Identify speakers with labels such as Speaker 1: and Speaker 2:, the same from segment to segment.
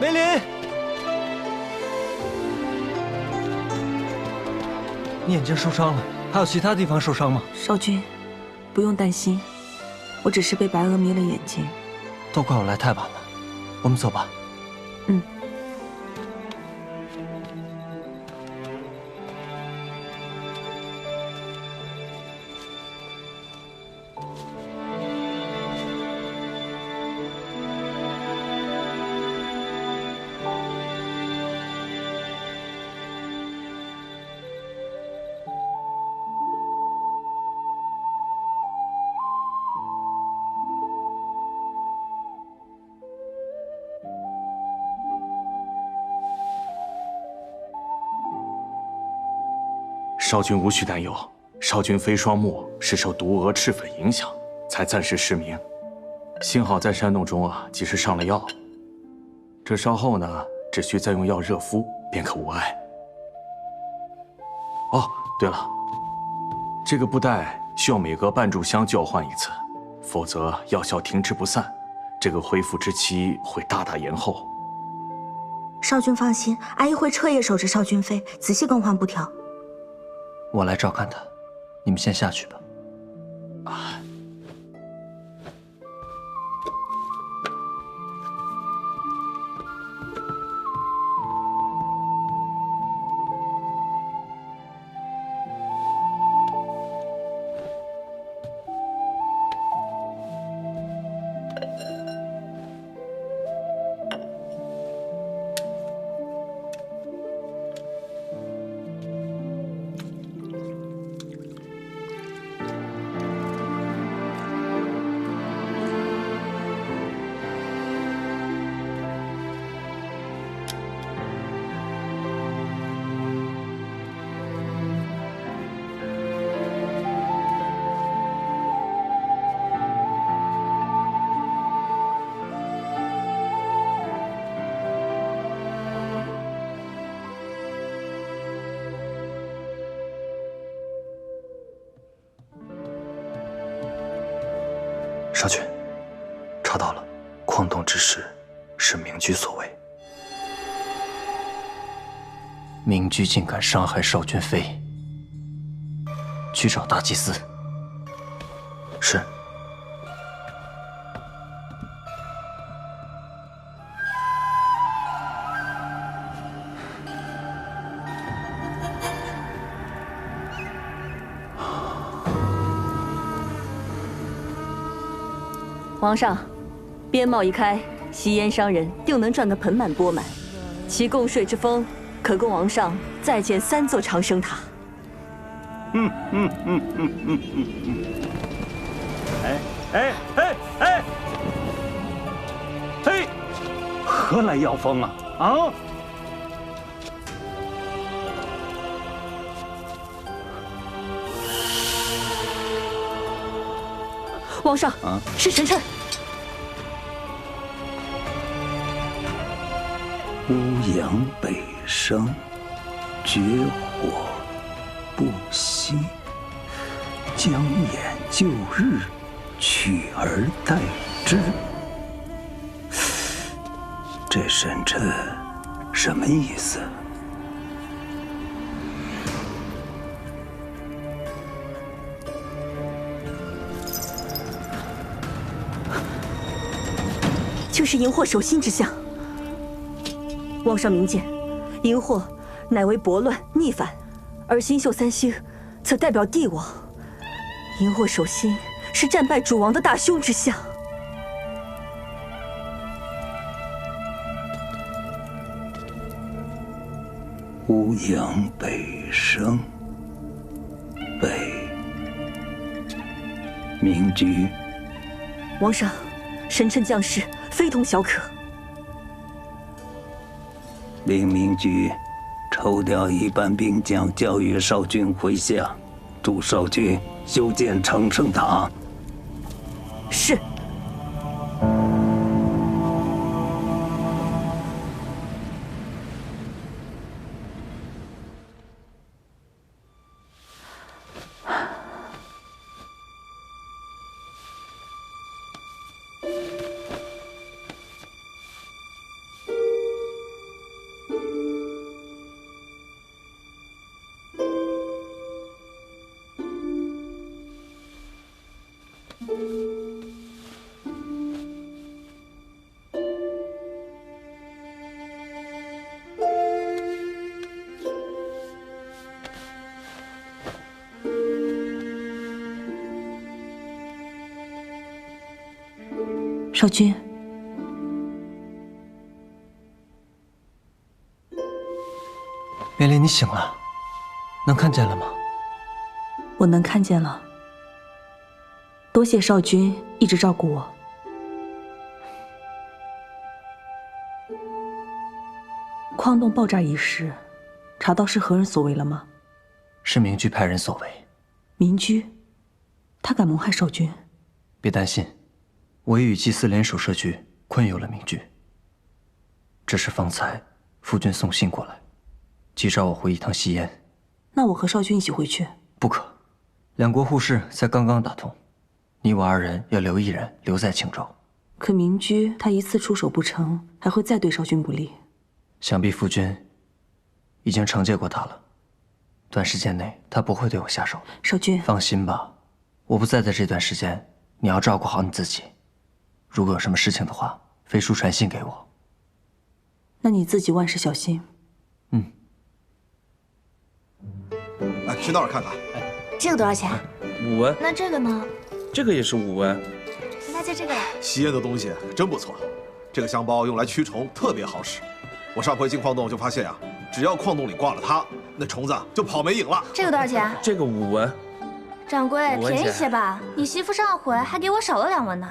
Speaker 1: 梅林，你眼睛受伤了，还有其他地方受伤吗？
Speaker 2: 少君，不用担心，我只是被白鹅迷了眼睛。
Speaker 1: 都怪我来太晚了，我们走吧。
Speaker 2: 嗯。
Speaker 3: 少君无需担忧，少君飞双目是受毒蛾赤粉影响，才暂时失明。幸好在山洞中及时上了药，这稍后呢，只需再用药热敷，便可无碍。哦，对了，这个布袋需要每隔半炷香就要换一次，否则药效停滞不散，这个恢复之期会大大延后。
Speaker 4: 少君放心，阿姨会彻夜守着少君妃，仔细更换布条。
Speaker 1: 我来照看他，你们先下去吧。
Speaker 5: 少君，查到了，矿洞之事是明居所为。
Speaker 1: 明居竟敢伤害少君妃，去找大祭司。
Speaker 5: 是。
Speaker 2: 皇上，边贸一开，吸烟商人定能赚得盆满钵满，其供税之风，可供王上再建3座长生塔。
Speaker 6: 嘿，何来妖风啊？啊！
Speaker 2: 皇上，是臣臣。
Speaker 6: 乌阳北升，绝火不息，将掩旧日，取而代之。这神臣什么意思？
Speaker 2: 就是荧惑守心之相。皇上明鉴，荧惑乃为悖乱逆反，而星宿3星则代表帝王。荧惑守心是战败主王的大凶之相。
Speaker 6: 无阳北升，北明居。
Speaker 2: 王上，神臣将士非同小可。
Speaker 6: 令明居抽调一班兵将，教育少君回下，助少君修建长生塔。
Speaker 2: 是。
Speaker 4: 少君，
Speaker 1: 莲莲，你醒了，能看见了吗？
Speaker 4: 我能看见了。多谢少君一直照顾我。矿洞爆炸一事，查到是何人所为了吗？
Speaker 1: 是明居派人所为。
Speaker 4: 明居，他敢谋害少君？
Speaker 1: 别担心，我已与祭司联手设局，困囿了明居。只是方才夫君送信过来，急召我回一趟西燕。
Speaker 4: 那我和少君一起回去。
Speaker 1: 不可，两国互市才刚刚打通，你我二人要留一人留在青州。
Speaker 4: 可明居他一次出手不成，还会再对少君不利。
Speaker 1: 想必夫君已经惩戒过他了，短时间内他不会对我下手的。
Speaker 4: 少君，
Speaker 1: 放心吧，我不在的这段时间，你要照顾好你自己。如果有什么事情的话，飞书传信给我。
Speaker 4: 那你自己万事小心。
Speaker 1: 嗯。
Speaker 7: 哎，去那儿看看。
Speaker 8: 这个多少钱
Speaker 9: 5文。
Speaker 8: 那这个呢？
Speaker 9: 这个也是5文。
Speaker 8: 那就这个了。
Speaker 7: 西燕的东西真不错，这个香包用来驱虫特别好使。我上回进矿洞就发现呀，只要矿洞里挂了它，那虫子就跑没影了。
Speaker 8: 这个多少钱？
Speaker 9: 这个5文。
Speaker 8: 掌柜，便宜些吧。你媳妇上回还给我少了2文呢。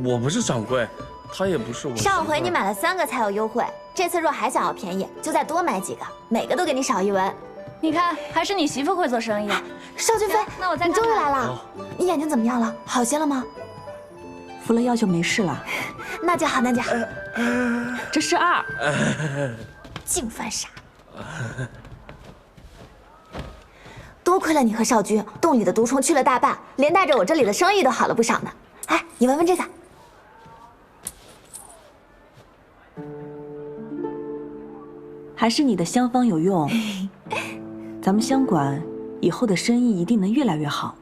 Speaker 9: 我不是掌柜，她也不是我。
Speaker 8: 上回你买了3个才有优惠，这次若还想要便宜，就再多买几个，每个都给你少1文。你看，还是你媳妇会做生意。邵君飞，
Speaker 2: 那我再看看。
Speaker 8: 你终于来了，你眼睛怎么样了？好些了吗？
Speaker 4: 服了药就没事了。
Speaker 8: 那就好，那就好。
Speaker 4: 这是2。
Speaker 8: 净犯傻。多亏了你和少君，洞里的毒虫去了大半，连带着我这里的生意都好了不少呢。哎，你闻闻这个。
Speaker 4: 还是你的香方有用。咱们香馆以后的生意一定能越来越好。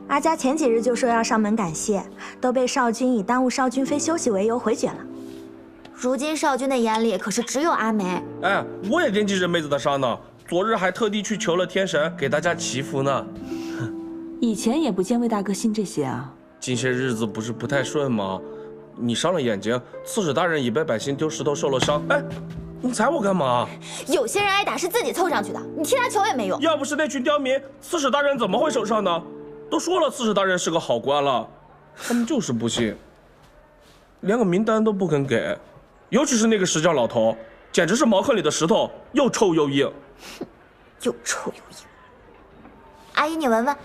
Speaker 4: 阿佳前几日就说要上门感谢，都被少君以耽误少君妃休息为由回绝了。
Speaker 8: 如今少君的眼里可是只有阿梅。
Speaker 9: 哎，我也惦记着妹子的伤呢，昨日还特地去求了天神，给大家祈福呢。
Speaker 4: 以前也不见魏大哥信这些啊。
Speaker 9: 近些日子不是不太顺吗？你伤了眼睛，刺史大人已被百姓丢石头受了伤。哎，你踩我干嘛？
Speaker 8: 有些人挨打是自己凑上去的，你替他求也没用。
Speaker 9: 要不是那群刁民，刺史大人怎么会受伤呢？都说了，刺史大人是个好官了，他们就是不信，连个名单都不肯给。尤其是那个石匠老头，简直是茅坑里的石头，又臭又硬。
Speaker 8: 哼，又臭又硬。阿姨，你闻闻，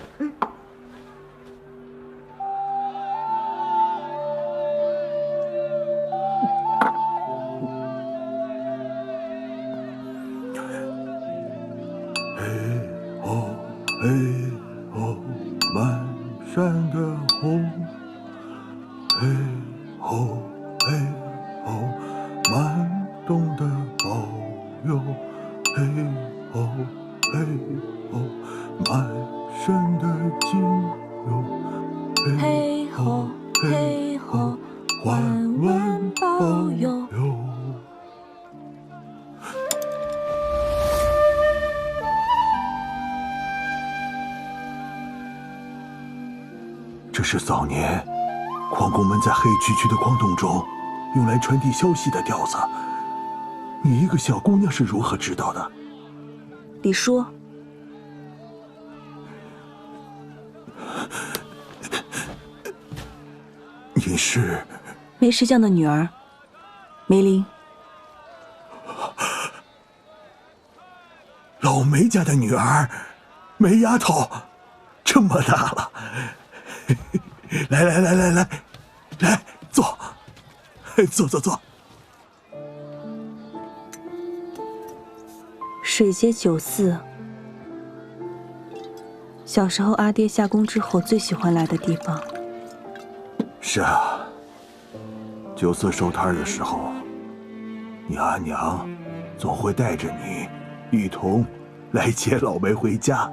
Speaker 10: 满山的红，嘿吼嘿吼，满洞的保佑，嘿吼嘿吼，满身的金油，
Speaker 4: 嘿吼嘿吼，万万保佑。
Speaker 10: 这是早年矿工们在黑黢黢的矿洞中用来传递消息的调子。你一个小姑娘是如何知道的？
Speaker 4: 李叔，
Speaker 10: 你是
Speaker 4: 梅石匠的女儿，梅林。
Speaker 10: 老梅家的女儿，梅丫头，这么大了。来，坐。
Speaker 4: 水街酒肆，小时候阿爹下工之后最喜欢来的地方。
Speaker 10: 是啊，酒肆收摊的时候，你阿娘总会带着你一同来接老梅回家。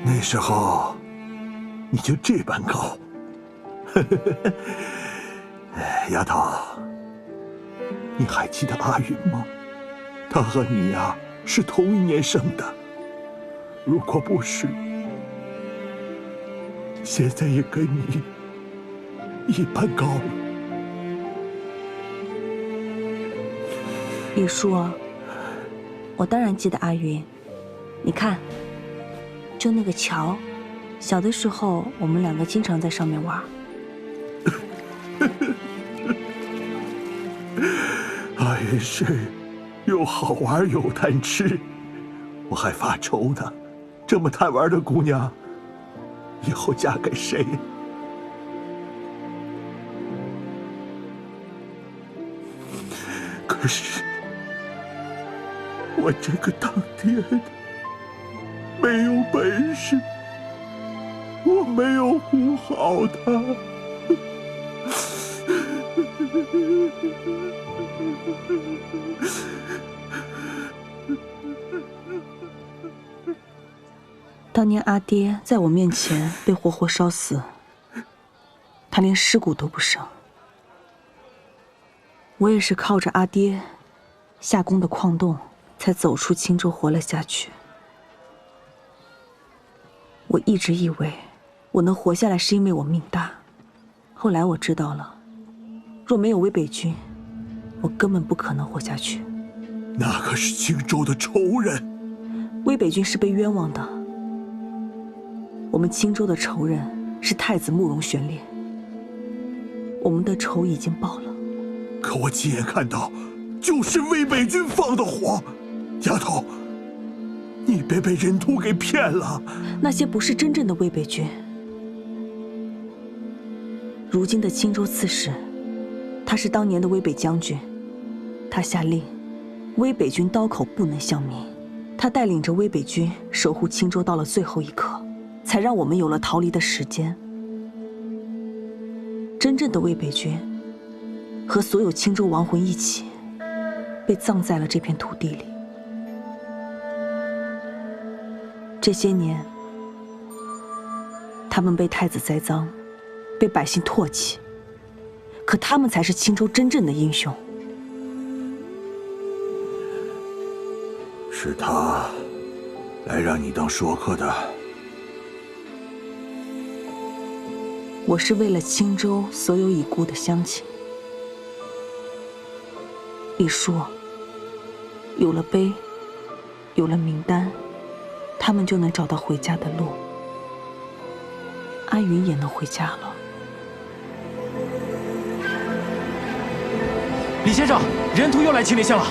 Speaker 10: 那时候你就这般高。丫头，你还记得阿云吗？她和你呀是同一年生的。如果不是，现在也跟你一般高了。
Speaker 4: 李叔，我当然记得阿云。你看，就那个桥，小的时候我们两个经常在上面玩。
Speaker 10: 阿云是又好玩又贪吃，我还发愁呢。这么贪玩的姑娘，以后嫁给谁？可是我这个当爹的没有本事，我没有护好她。
Speaker 4: 当年阿爹在我面前被活活烧死，他连尸骨都不剩。我也是靠着阿爹下工的矿洞，才走出青州活了下去。我一直以为我能活下来是因为我命大，后来我知道了，若没有魏北军，我根本不可能活下去。
Speaker 10: 那可是青州的仇人。
Speaker 4: 魏北军是被冤枉的。我们青州的仇人是太子慕容玄烈，我们的仇已经报了。
Speaker 10: 可我亲眼看到，就是魏北军放的火。丫头，你别被人徒给骗了。
Speaker 4: 那些不是真正的魏北军。如今的青州刺史，他是当年的魏北将军，他下令，魏北军刀口不能相明。他带领着魏北军守护青州到了最后一刻，才让我们有了逃离的时间。真正的魏北军和所有青州亡魂一起被葬在了这片土地里。这些年，他们被太子栽赃，被百姓唾弃，可他们才是青州真正的英雄。
Speaker 10: 是他来让你当说客的。
Speaker 4: 我是为了青州所有已故的乡亲。李叔，有了碑，有了名单，他们就能找到回家的路。阿云也能回家了。
Speaker 3: 李先生，人徒又来青林县了。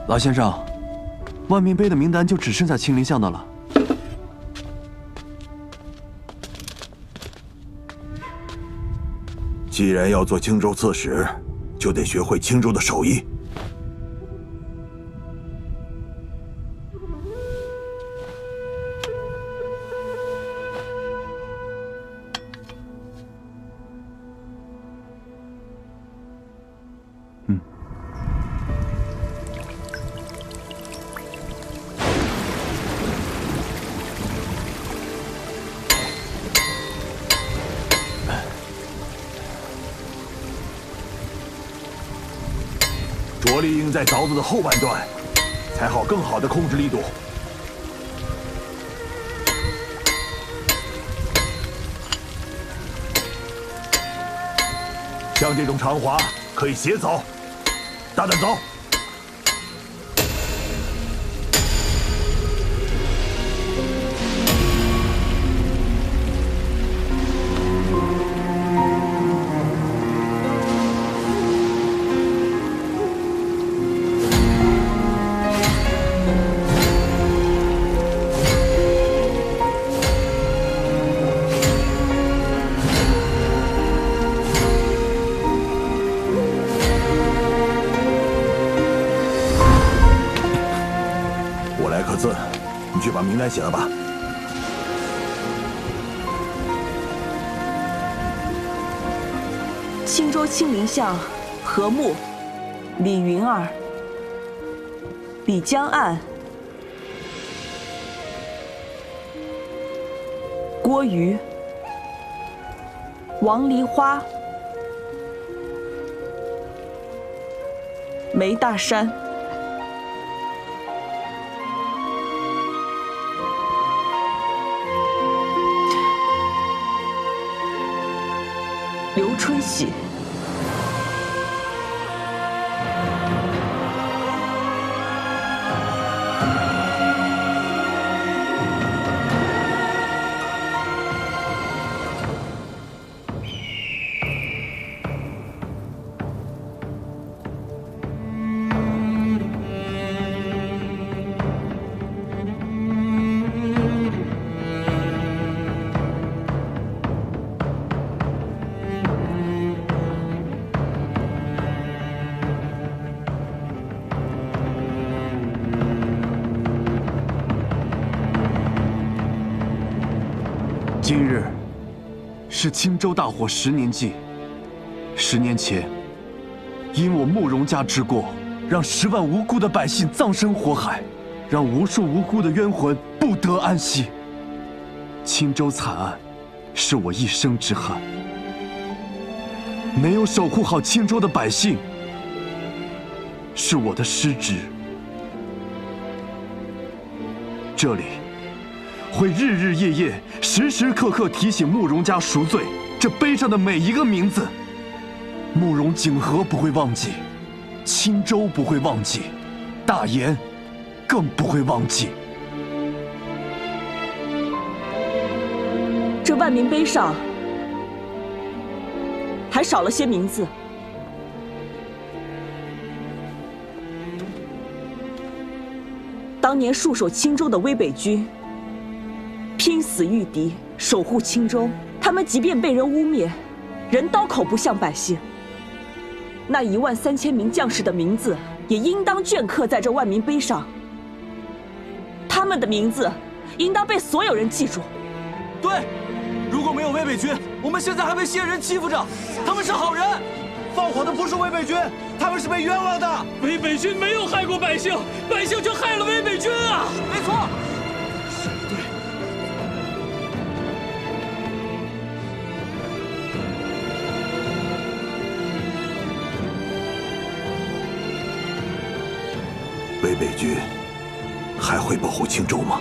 Speaker 1: 老先生，万民碑的名单就只剩下青林巷的了。
Speaker 10: 既然要做青州刺史，就得学会青州的手艺。火力应在凿子的后半段，才好更好的控制力度。像这种长滑可以斜凿，大胆凿。 你去把名单写了吧。
Speaker 4: 青州青林巷何木、李云儿、李江岸、郭瑜、王梨花、梅大山。 刘春喜，
Speaker 11: 今日是青州大火10年祭。10年前，因我慕容家之过，让10万无辜的百姓葬身火海，让无数无辜的冤魂不得安息。青州惨案，是我一生之憾。没有守护好青州的百姓，是我的失职。这里。 会日日夜夜、时时刻刻提醒慕容家赎罪，这碑上的每一个名字，慕容景和不会忘记，青州不会忘记，大言更不会忘记。
Speaker 4: 这万民碑上还少了些名字。当年戍守青州的威北军。 拼死御敌，守护青州。他们即便被人污蔑，仍刀口不向百姓。那13000名将士的名字，也应当镌刻在这万民碑上。他们的名字，应当被所有人记住。
Speaker 11: 对，如果没有威北军，我们现在还被西人欺负着。他们是好人，放火的不是威北军，他们是被冤枉的。
Speaker 9: 威北军没有害过百姓，百姓却害了威北军啊！
Speaker 11: 没错。
Speaker 10: 威北军还会保护青州吗？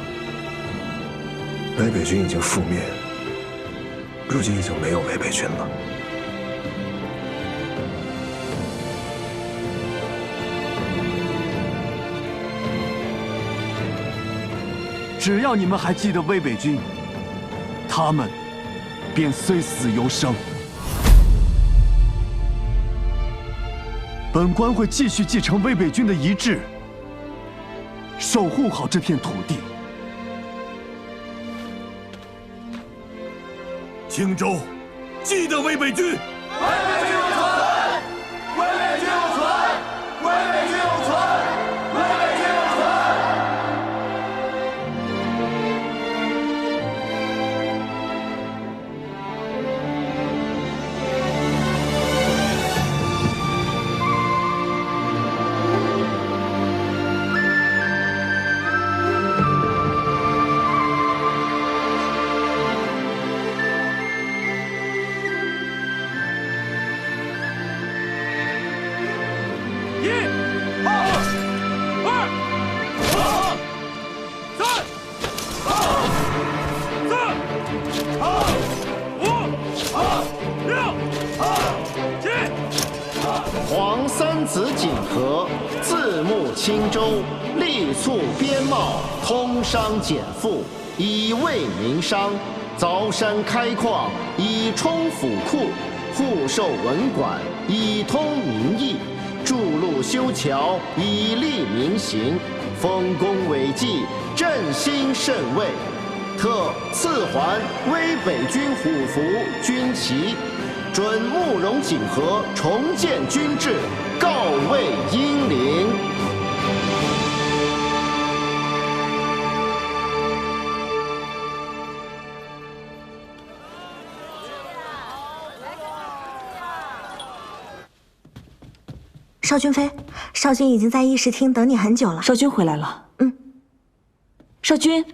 Speaker 5: 威北军已经覆灭，如今已经没有威北军了。
Speaker 11: 只要你们还记得威北军，他们便虽死犹生。本官会继续继承威北军的遗志。 守护好这片土地。
Speaker 10: 青州，记得威北军。威
Speaker 12: 北军永存！威北军永存！威北军永存！威北军永存！
Speaker 13: 子景和，字穆青州，力促边贸，通商减赋，以慰民商；凿山开矿，以充府库；户授文管，以通民意；筑路修桥，以利民行；丰功伟绩，振兴甚慰。特赐还威北军虎符、军旗，准慕容景和重建军制，告慰英灵。
Speaker 14: 少君妃，少君已经在议事厅等你很久了。
Speaker 4: 少君回来了。少君。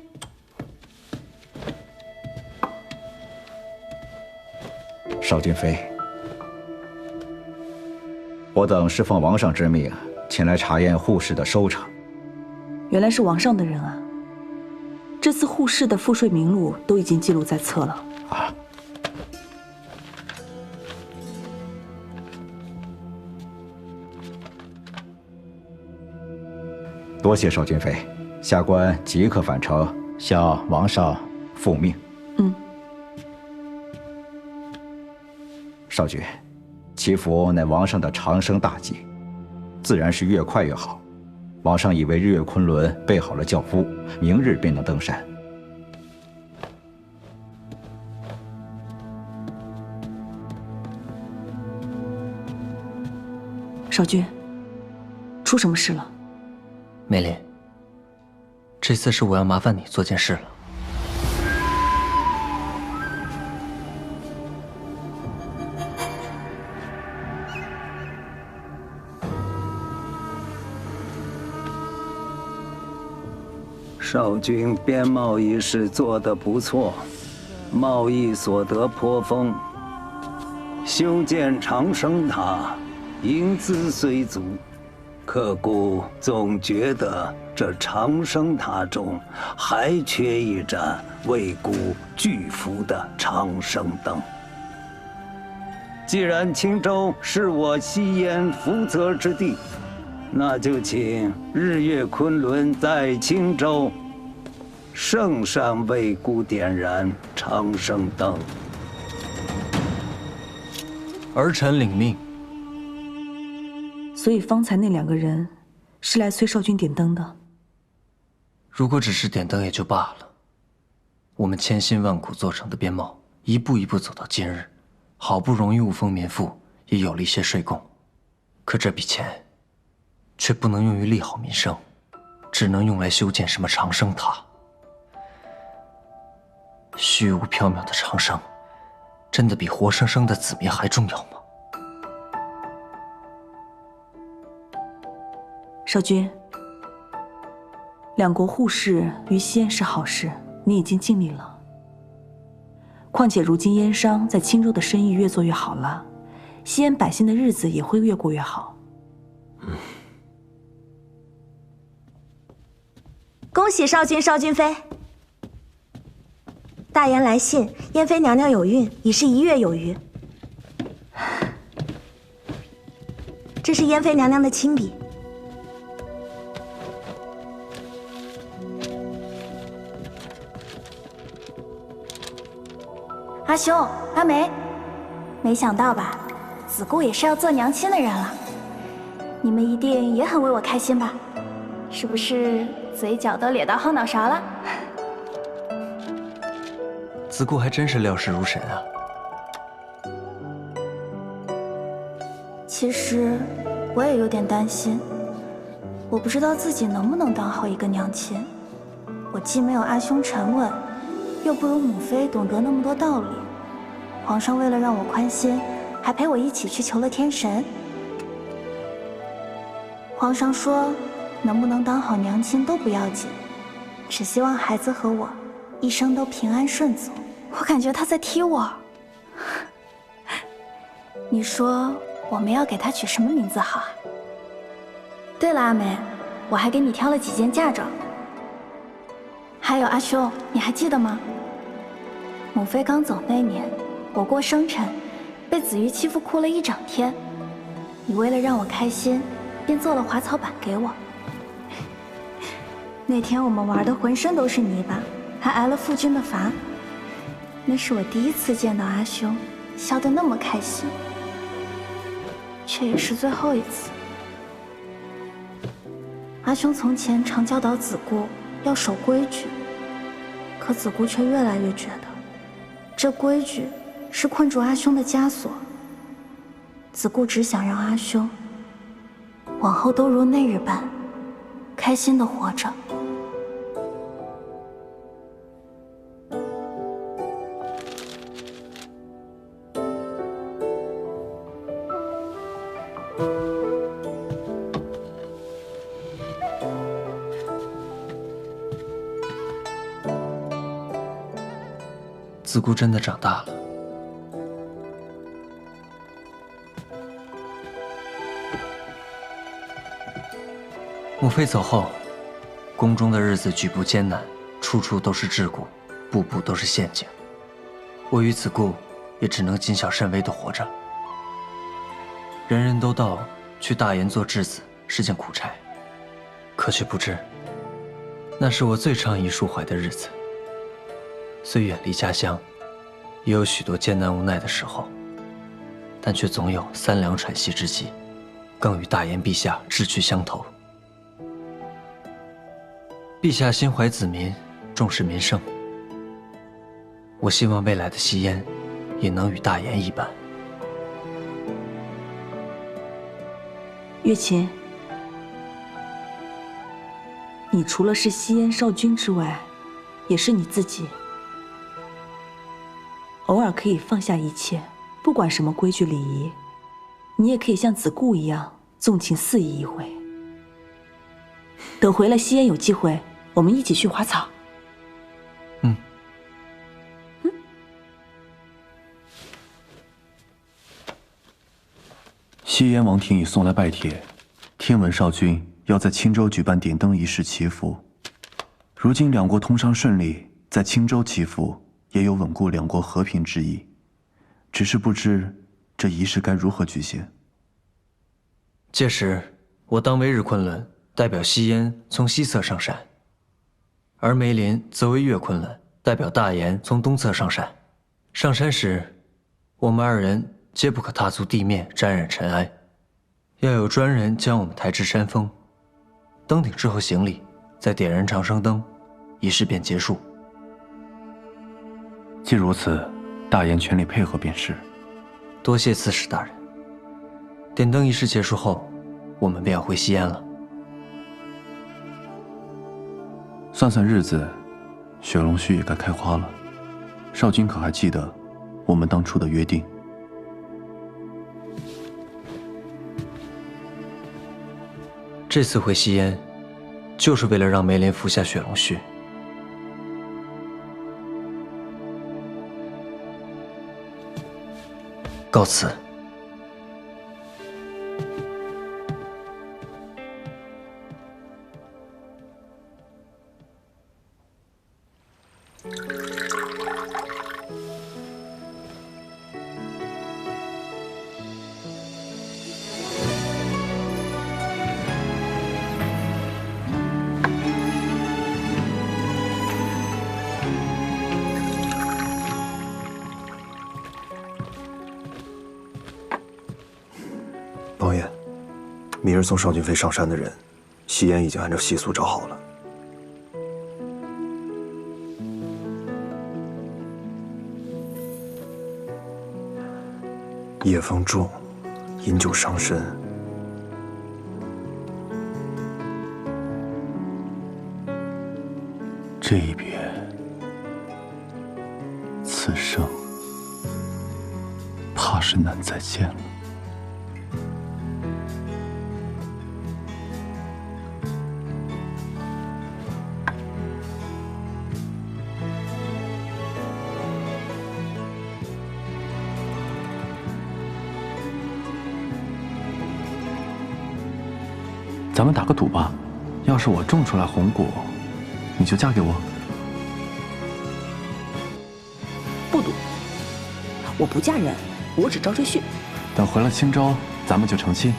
Speaker 15: 少君妃，我等是奉王上之命前来查验护士的收成。
Speaker 4: 原来是王上的人啊！这次护士的赋税名录都已经记录在册了。
Speaker 15: 啊！多谢少君妃，下官即刻返城向王上复命。少君，祈福乃王上的长生大计，自然是越快越好。王上已为日月昆仑备好了轿夫，明日便能登山。
Speaker 4: 少君，出什么事了？
Speaker 1: 梅林，这次是我要麻烦你做件事了。
Speaker 6: 少君边贸一事做得不错，贸易所得颇丰。修建长生塔，银资虽足，可故总觉得这长生塔中还缺一盏为古巨幅的长生灯。既然青州是我西燕福泽之地，那就请日月昆仑在青州圣上为孤点燃长生灯。
Speaker 1: 儿臣领命。
Speaker 4: 所以方才那2个人是来催少君点灯的。
Speaker 1: 如果只是点灯也就罢了，我们千辛万苦做成的边贸，一步一步走到今日，好不容易物丰民富，也有了一些税贡，可这笔钱却不能用于利好民生，只能用来修建什么长生塔。虚无缥缈的长生，真的比活生生的子民还重要吗？
Speaker 4: 少君，2国互市于西燕是好事，你已经尽力了。况且如今燕商在青州的生意越做越好了，西燕百姓的日子也会越过越好。
Speaker 14: 恭喜少君、少君妃！大言来信，燕妃娘娘有孕，已是1月有余。这是燕妃娘娘的亲笔。
Speaker 8: 阿兄、阿梅，没想到吧，子固也是要做娘亲的人了。你们一定也很为我开心吧？是不是嘴角都咧到后脑勺了？
Speaker 1: 子固还真是料事如神啊。
Speaker 8: 其实我也有点担心，我不知道自己能不能当好一个娘亲。我既没有阿兄沉稳，又不如母妃懂得那么多道理。皇上为了让我宽心，还陪我一起去求了天神。皇上说，能不能当好娘亲都不要紧，只希望孩子和我一生都平安顺足。我感觉他在踢我。你说我们要给他取什么名字好啊？对了，阿梅，我还给你挑了几件嫁妆。还有阿兄，你还记得吗？母妃刚走那年，我过生辰，被子瑜欺负哭了一整天。你为了让我开心，便做了滑草板给我。那天我们玩的浑身都是泥巴，还挨了父君的罚。那是我第一次见到阿兄笑得那么开心，却也是最后一次。阿兄从前常教导子固要守规矩，可子固却越来越觉得，这规矩是困住阿兄的枷锁。子固只想让阿兄往后都如那日般开心地活着。
Speaker 1: 子固真的长大了。母妃走后，宫中的日子举步艰难，处处都是桎梏，步步都是陷阱。我与子固也只能谨小慎微地活着。人人都道去大研做质子是件苦差，可却不知，那是我最畅意抒怀的日子。虽远离家乡，也有许多艰难无奈的时候，但却总有三两喘息之际，更与大研陛下志趣相投。陛下心怀子民，重视民生，我希望未来的西燕也能与大研一般。
Speaker 4: 月琴，你除了是西燕少君之外，也是你自己。偶尔可以放下一切，不管什么规矩礼仪，你也可以像子固一样纵情肆意一回。等回了西燕有机会，我们一起去滑草。
Speaker 11: 西燕王庭已送来拜帖，听闻少君要在青州举办点灯仪式祈福。如今两国通商顺利，在青州祈福也有稳固两国和平之意，只是不知这仪式该如何举行。
Speaker 1: 届时，我当为日昆仑，代表西燕从西侧上山；而梅林则为月昆仑，代表大研从东侧上山。上山时，我们二人皆不可踏足地面沾染尘埃，要有专人将我们抬至山峰。登顶之后行礼，再点燃长生灯，仪式便结束。
Speaker 11: 既如此，大研全力配合便是。
Speaker 1: 多谢刺史大人。点灯仪式结束后，我们便要回西安了。
Speaker 11: 算算日子，雪龙须也该开花了。少君可还记得我们当初的约定？
Speaker 1: 这次回西燕，就是为了让梅林服下雪龙须。告辞。
Speaker 5: 王爷，明日送少君妃上山的人，西燕已经按照习俗找好了。夜风重，饮酒伤身。
Speaker 11: 这一别，此生怕是难再见了。咱们打个赌吧，要是我种出来红果，你就嫁给我。
Speaker 4: 不赌，我不嫁人，我只招赘婿。
Speaker 11: 等回了青州，咱们就成亲，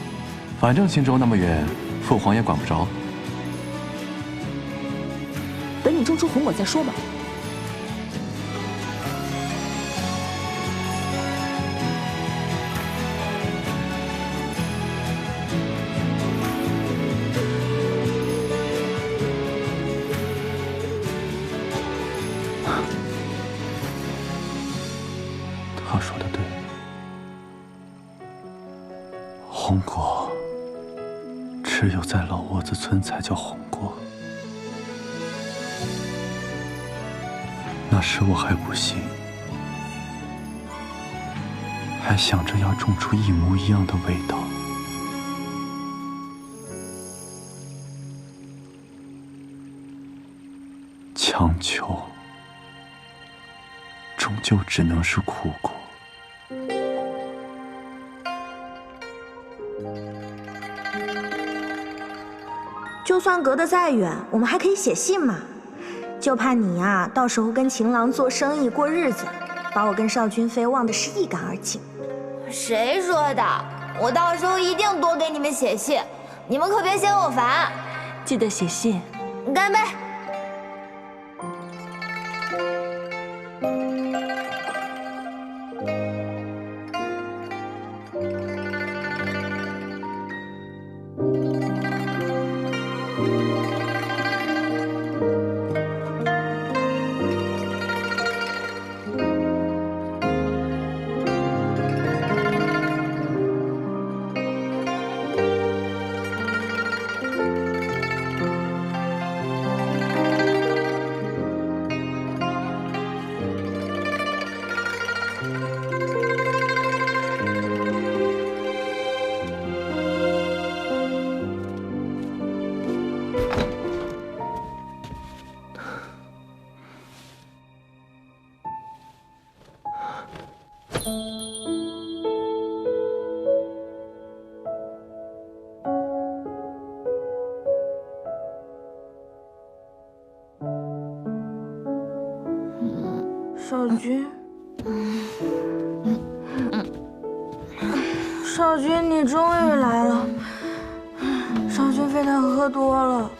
Speaker 11: 反正青州那么远，父皇也管不着。
Speaker 4: 等你种出红果再说吧。
Speaker 11: 他说的对，红果只有在老窝子村才叫红果。那时我还不信，还想着要种出一模一样的味道。强求，终究只能是苦果。
Speaker 14: 就算隔得再远，我们还可以写信嘛。就怕你呀，到时候跟情郎做生意过日子，把我跟邵君飞忘得是一干二净。
Speaker 16: 谁说的？我到时候一定多给你们写信，你们可别嫌我烦。
Speaker 4: 记得写信。
Speaker 16: 干杯！
Speaker 8: 少君，少君，你终于来了。少君非他喝多了，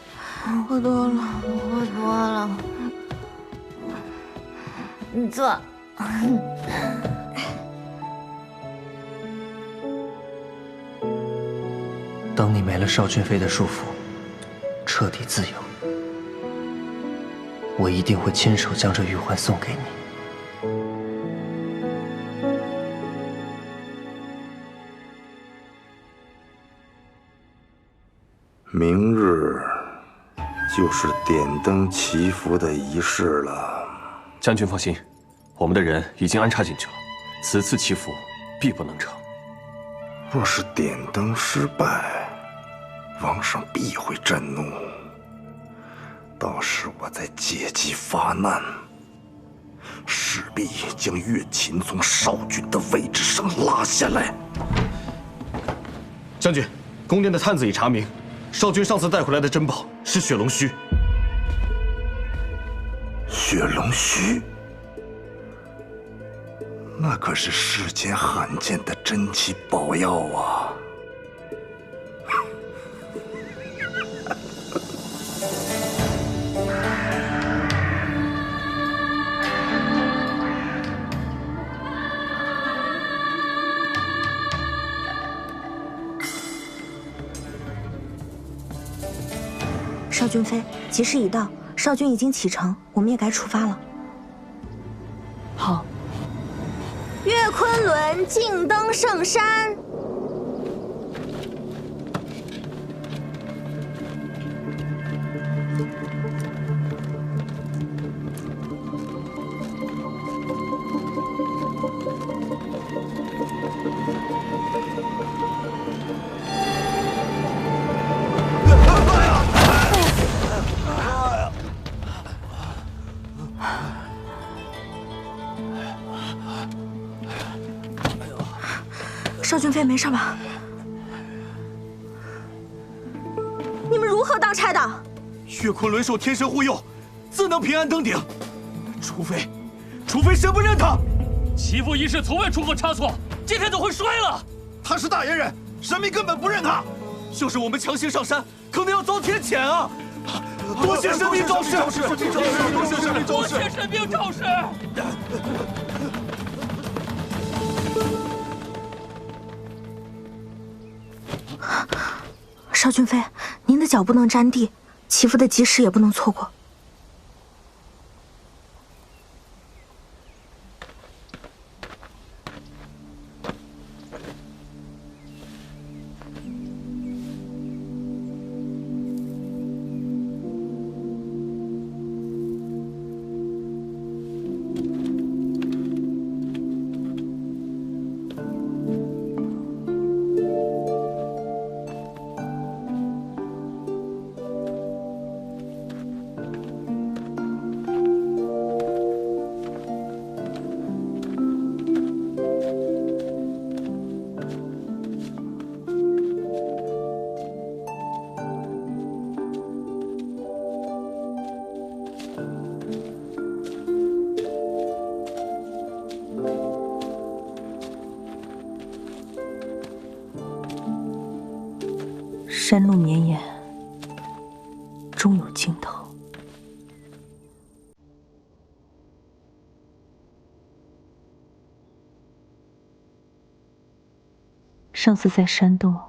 Speaker 8: 喝多了，
Speaker 16: 喝多了。你坐。
Speaker 1: 等你没了邵君飞的束缚，彻底自由，我一定会亲手将这玉环送给你。
Speaker 10: 明日就是点灯祈福的仪式了。
Speaker 3: 将军放心，我们的人已经安插进去了，此次祈福必不能成。
Speaker 10: 若是点灯失败，王上必会震怒，到时我再借机发难，势必将乐琴从少君的位置上拉下来。
Speaker 3: 将军，宫殿的探子已查明，少君上次带回来的珍宝是雪龙须。
Speaker 10: 雪龙须，那可是世间罕见的珍奇宝药啊！
Speaker 14: 邵君飞，吉时已到，少君已经启程，我们也该出发了。
Speaker 4: 好。
Speaker 14: 岳昆仑竞登圣山。邵君飞没事吧？你们如何当差的？
Speaker 11: 岳昆仑受天神护佑，自能平安登顶。除非神不认他。
Speaker 9: 祈福仪式从未出过差错，今天怎会衰了？
Speaker 7: 他是大言人，神明根本不认他。
Speaker 11: 就是我们强行上山，可能要遭天谴啊！多谢神明昭示，多谢神明昭示，
Speaker 9: 多谢神明昭示。
Speaker 14: 少君妃，您的脚不能沾地，祈福的吉时也不能错过。
Speaker 4: 山路绵延，终有尽头。上次在山洞，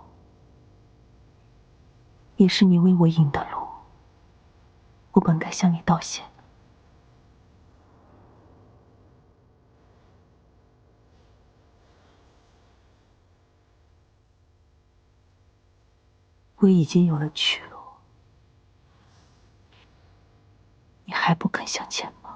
Speaker 4: 也是你为我引的路，我本该向你道谢。我已经有了去路，你还不肯向前吗？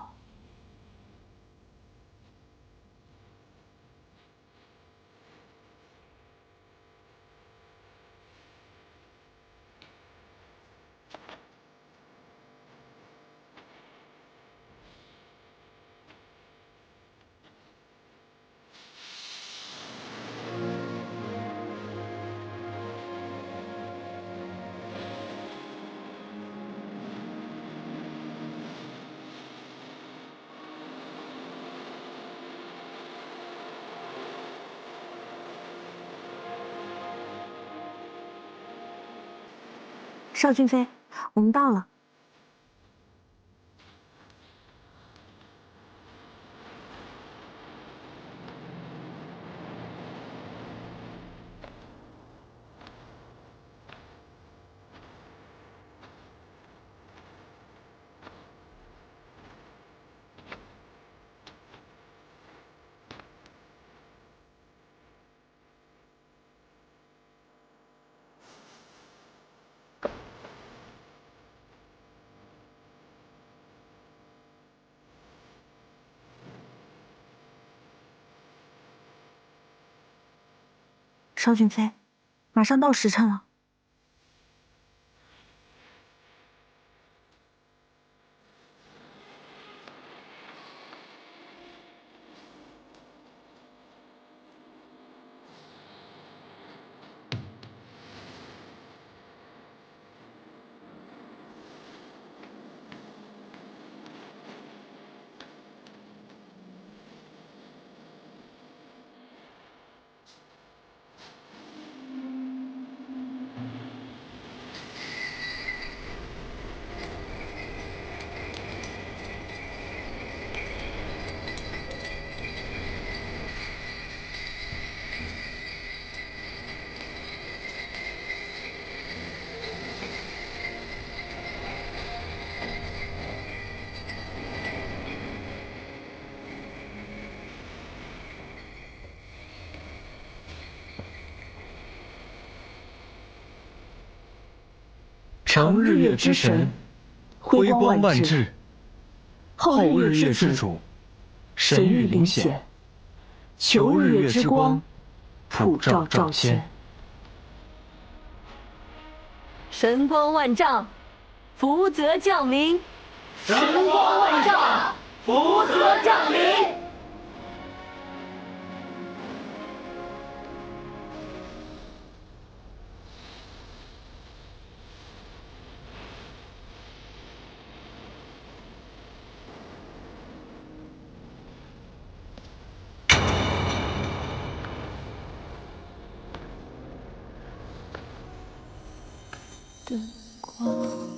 Speaker 14: 少君妃，我们到了。少君妃，马上到时辰了。
Speaker 11: 常日月之神，辉光万致；后日月之主，神域灵显；求日月之光，普照赵谦。
Speaker 2: 神光万丈，福泽降临；
Speaker 12: 神光万丈，福泽降临。
Speaker 8: 的光。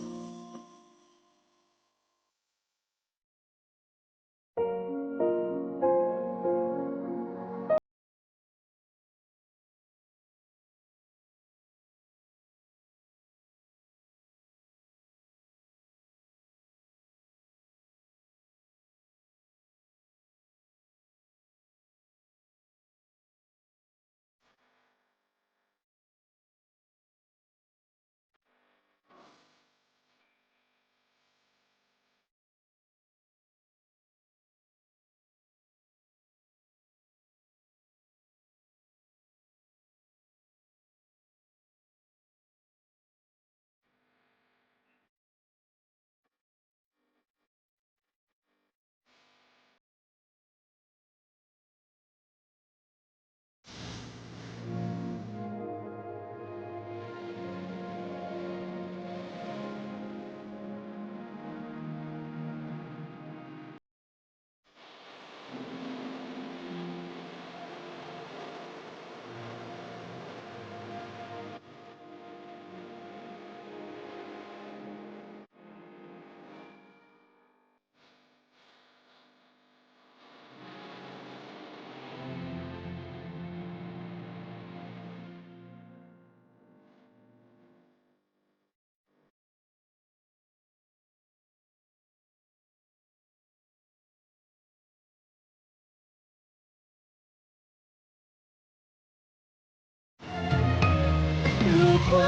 Speaker 8: 如果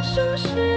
Speaker 8: 说是